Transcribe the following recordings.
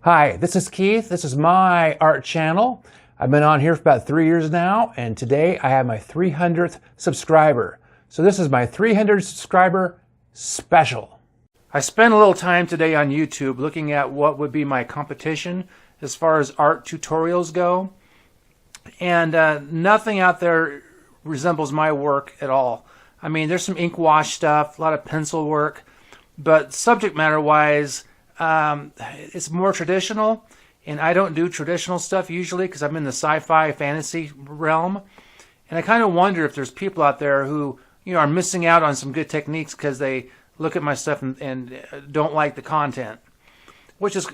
Hi, this is Keith. This is my art channel. I've been on here for about 3 years now, and today I have my 300th subscriber. So this is my 300 subscriber special. I spent a little time today on YouTube looking at what would be my competition as far as art tutorials go. And nothing out there resembles my work at all. I mean, there's some ink wash stuff, a lot of pencil work, but subject matter wise, it's more traditional, and I don't do traditional stuff usually because I'm in the sci-fi fantasy realm. And I kind of wonder if there's people out there who, are missing out on some good techniques because they look at my stuff and don't like the content, which is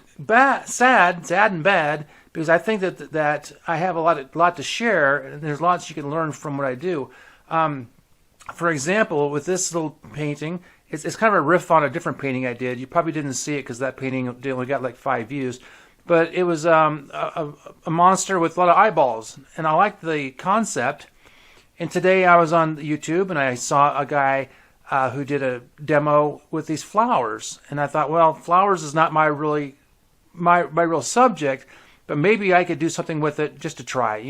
sad and bad, because I think that I have a lot to share, and there's lots you can learn from what I do. For example, with this little painting, it's kind of a riff on a different painting I did. You probably didn't see it because that painting only got like 5 views. But it was a monster with a lot of eyeballs. And I liked the concept. And today I was on YouTube and I saw a guy who did a demo with these flowers. And I thought, well, flowers is not my real subject, but maybe I could do something with it just to try.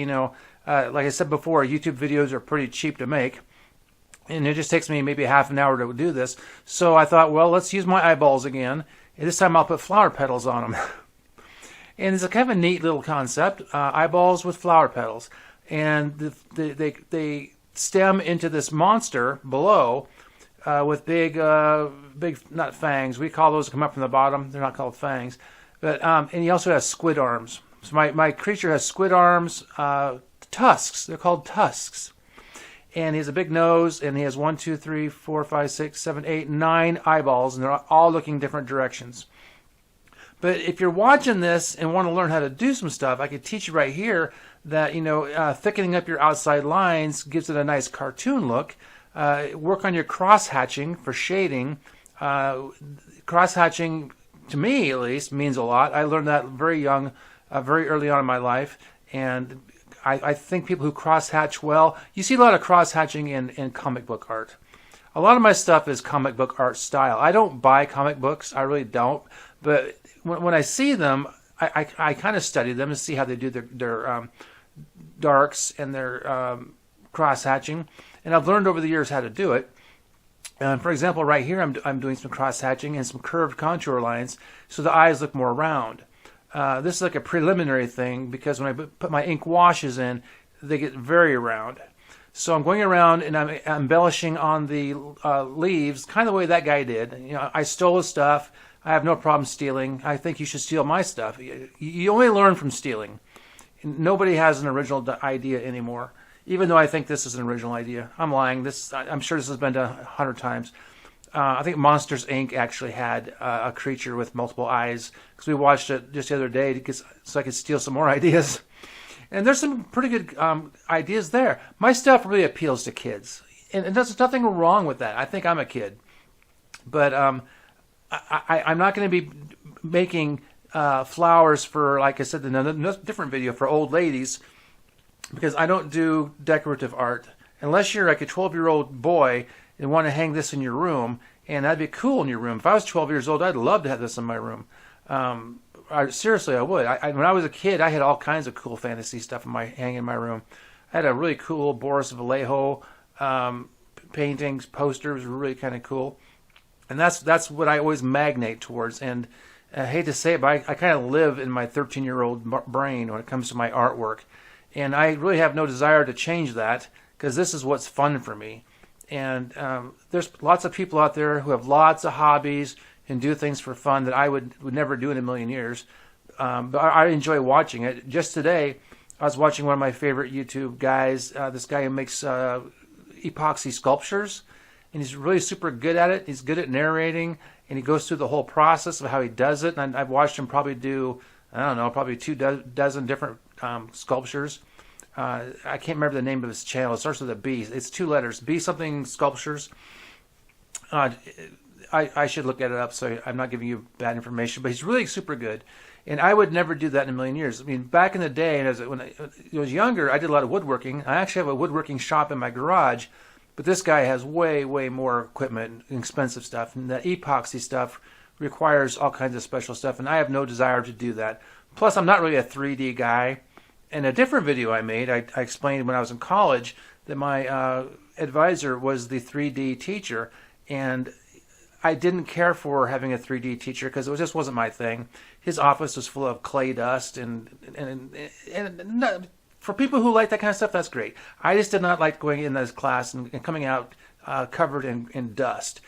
Like I said before, YouTube videos are pretty cheap to make. And it just takes me maybe half an hour to do this. So I thought, well, let's use my eyeballs again. And this time I'll put flower petals on them. And it's a kind of a neat little concept, eyeballs with flower petals. And they stem into this monster below with big, not fangs. We call those come up from the bottom. They're not called fangs. But and he also has squid arms. So my creature has squid arms, tusks. They're called tusks. And he has a big nose, and he has 1, 2, 3, 4, 5, 6, 7, 8, 9 eyeballs, and they're all looking different directions. But if you're watching this and want to learn how to do some stuff, I could teach you right here that, thickening up your outside lines gives it a nice cartoon look. Work on your cross-hatching for shading. Cross-hatching, to me at least, means a lot. I learned that very young, very early on in my life, and I think people who cross-hatch well, you see a lot of cross-hatching in comic book art. A lot of my stuff is comic book art style. I don't buy comic books, I really don't, but when I see them, I kind of study them and see how they do their darks and their cross-hatching, and I've learned over the years how to do it. For example, right here I'm doing some cross-hatching and some curved contour lines so the eyes look more round. This is like a preliminary thing because when I put my ink washes in, they get very round. So I'm going around and I'm embellishing on the leaves, kind of the way that guy did. I stole his stuff. I have no problem stealing. I think you should steal my stuff. You only learn from stealing. Nobody has an original idea anymore, even though I think this is an original idea. I'm lying. I'm sure this has been done 100 times. I think Monsters, Inc. actually had a creature with multiple eyes because we watched it just the other day so I could steal some more ideas. And there's some pretty good ideas there. My stuff really appeals to kids. And there's nothing wrong with that. I think I'm a kid. But I'm not going to be making flowers for, like I said in a different video, for old ladies, because I don't do decorative art. Unless you're like a 12-year-old boy and want to hang this in your room, and that'd be cool in your room. If I was 12 years old, I'd love to have this in my room. Seriously, I would. When I was a kid, I had all kinds of cool fantasy stuff hanging in my room. I had a really cool Boris Vallejo paintings, posters, were really kind of cool. And that's what I always magnate towards. And I hate to say it, but I kind of live in my 13-year-old brain when it comes to my artwork. And I really have no desire to change that because this is what's fun for me. And there's lots of people out there who have lots of hobbies and do things for fun that I would never do in a million years. But I enjoy watching it. Just today, I was watching one of my favorite YouTube guys, this guy who makes epoxy sculptures. And he's really super good at it. He's good at narrating. And he goes through the whole process of how he does it. And I've watched him probably do, I don't know, probably 24 different sculptures. I can't remember the name of his channel. It starts with a B. It's 2 letters. B something sculptures. I should look it up, so I'm not giving you bad information. But he's really super good. And I would never do that in a million years. I mean, back in the day, when I was younger, I did a lot of woodworking. I actually have a woodworking shop in my garage. But this guy has way, way more equipment, expensive stuff. And that epoxy stuff requires all kinds of special stuff, and I have no desire to do that. Plus, I'm not really a 3D guy. In a different video I made, I explained when I was in college that my advisor was the 3D teacher, and I didn't care for having a 3D teacher because it just wasn't my thing. His office was full of clay dust, and for people who like that kind of stuff, that's great. I just did not like going in this class and coming out covered in dust.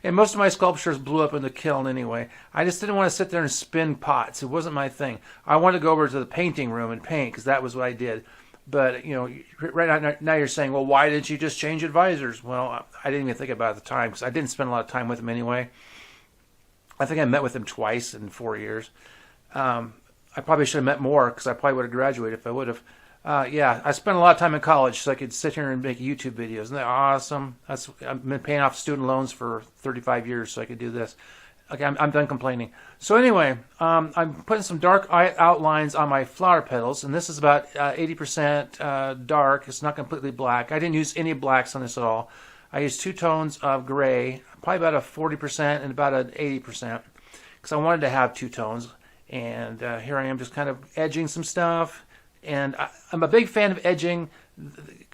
And most of my sculptures blew up in the kiln anyway. I just didn't want to sit there and spin pots. It wasn't my thing. I wanted to go over to the painting room and paint because that was what I did. But, you know, right now you're saying, well, why didn't you just change advisors? Well, I didn't even think about it at the time because I didn't spend a lot of time with him anyway. I think I met with him twice in 4 years. I probably should have met more because I probably would have graduated if I would have. Yeah, I spent a lot of time in college so I could sit here and make YouTube videos. Isn't that awesome? I've been paying off student loans for 35 years so I could do this. Okay, I'm done complaining. So anyway, I'm putting some dark outlines on my flower petals, and this is about 80% dark. It's not completely black. I didn't use any blacks on this at all. I used 2 tones of gray, probably about a 40% and about an 80%, because I wanted to have 2 tones. And here I am just kind of edging some stuff. And I'm a big fan of edging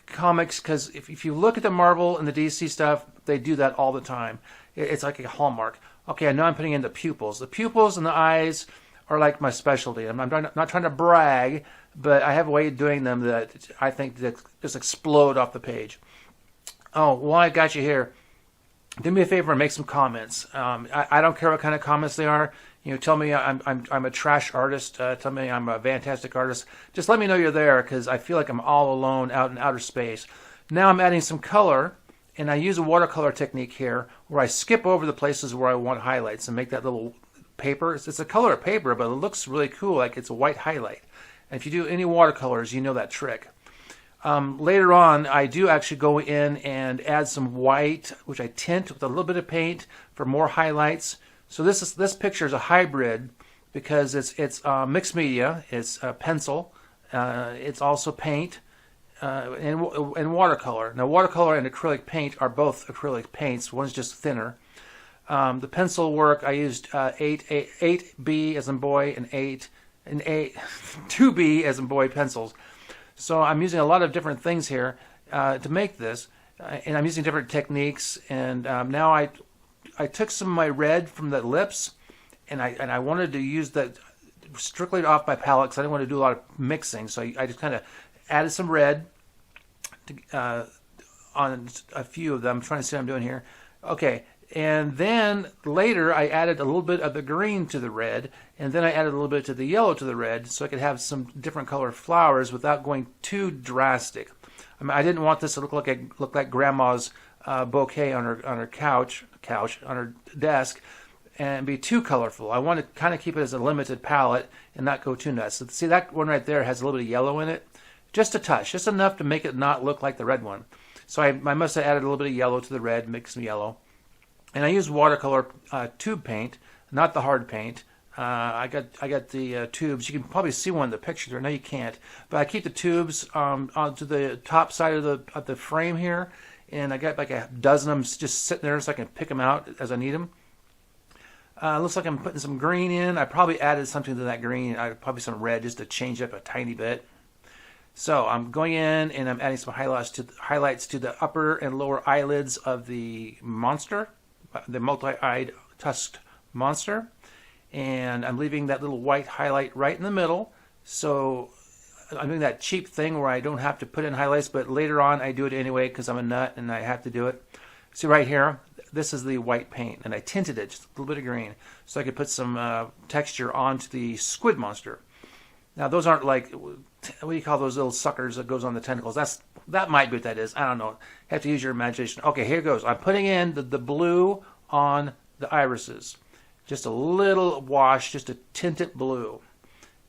comics because if you look at the Marvel and the DC stuff, they do that all the time. It's like a hallmark. Okay, I know I'm putting in the pupils. The pupils and the eyes are like my specialty. I'm not trying to brag, but I have a way of doing them that I think that just explode off the page. Oh, while I got you here, do me a favor and make some comments. I don't care what kind of comments they are. You know, tell me I'm a trash artist. Tell me I'm a fantastic artist. Just let me know you're there because I feel like I'm all alone out in outer space. Now I'm adding some color, and I use a watercolor technique here where I skip over the places where I want highlights and make that little paper. It's a color of paper, but it looks really cool, like it's a white highlight. And if you do any watercolors, you know that trick. Later on, I do actually go in and add some white, which I tint with a little bit of paint for more highlights. So this picture is a hybrid because it's mixed media. It's pencil. It's also paint and watercolor. Now, watercolor and acrylic paint are both acrylic paints. One's just thinner. The pencil work I used 8B as in boy and 2B as in boy pencils. So I'm using a lot of different things here to make this, and I'm using different techniques. And now I took some of my red from the lips, and I wanted to use that strictly off my palette because I didn't want to do a lot of mixing. So I just kind of added some red on a few of them. I'm trying to see what I'm doing here. Okay. And then later I added a little bit of the green to the red, and then I added a little bit to the yellow to the red so I could have some different colored flowers without going too drastic. I mean, I didn't want this to look like grandma's bouquet on her couch on her desk and be too colorful. I want to kind of keep it as a limited palette and not go too nuts. So see, that one right there has a little bit of yellow in it, just a touch, just enough to make it not look like the red one. So I must have added a little bit of yellow to the red, mix some yellow. And I use watercolor tube paint, not the hard paint. I got the tubes. You can probably see one in the picture there. No, you can't. But I keep the tubes onto the top side of the frame here, and I got like a dozen of them just sitting there so I can pick them out as I need them. Looks like I'm putting some green in. I probably added something to that green. Probably some red just to change up a tiny bit. So I'm going in and I'm adding some highlights to the upper and lower eyelids of the monster. The multi-eyed tusked monster, and I'm leaving that little white highlight right in the middle. So I'm doing that cheap thing where I don't have to put in highlights, but later on I do it anyway because I'm a nut and I have to do it. See right here, this is the white paint, and I tinted it just a little bit of green so I could put some texture onto the squid monster. Now those aren't like, what do you call those little suckers that goes on the tentacles? That might be what that is. I don't know. Have to use your imagination. Okay, here goes. I'm putting in the blue on the irises. Just a little wash, just to tint it blue.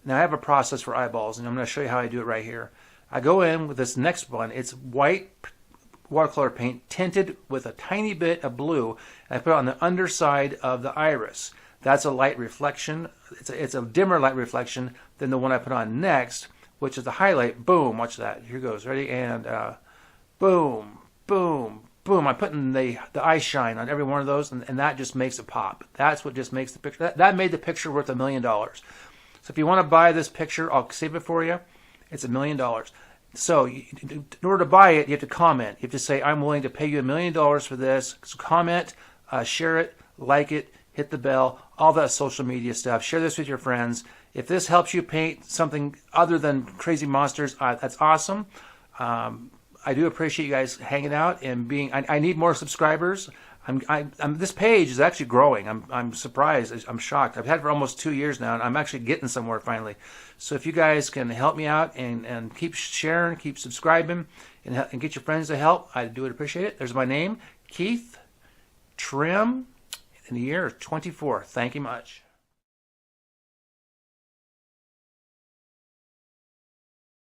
Now I have a process for eyeballs, and I'm going to show you how I do it right here. I go in with this next one. It's white watercolor paint tinted with a tiny bit of blue, and I put it on the underside of the iris. That's a light reflection. It's a dimmer light reflection than the one I put on next, which is the highlight. Boom, watch that. Here goes. Ready? And boom, boom, boom, I'm putting the eye shine on every one of those, and that just makes it pop. That's what just makes the picture. That made the picture worth $1 million. So if you want to buy this picture, I'll save it for you. It's $1 million. So in order to buy it, you have to comment. You have to say, I'm willing to pay you $1 million for this. So comment, share it, like it, hit the bell, all that social media stuff. Share this with your friends. If this helps you paint something other than crazy monsters, that's awesome. I do appreciate you guys hanging out and being. I need more subscribers. This page is actually growing. I'm surprised. I'm shocked. I've had it for almost 2 years now, and I'm actually getting somewhere finally. So if you guys can help me out and keep sharing, keep subscribing, and get your friends to help, I do appreciate it. There's my name, Keith Trim, in the year 24. Thank you much.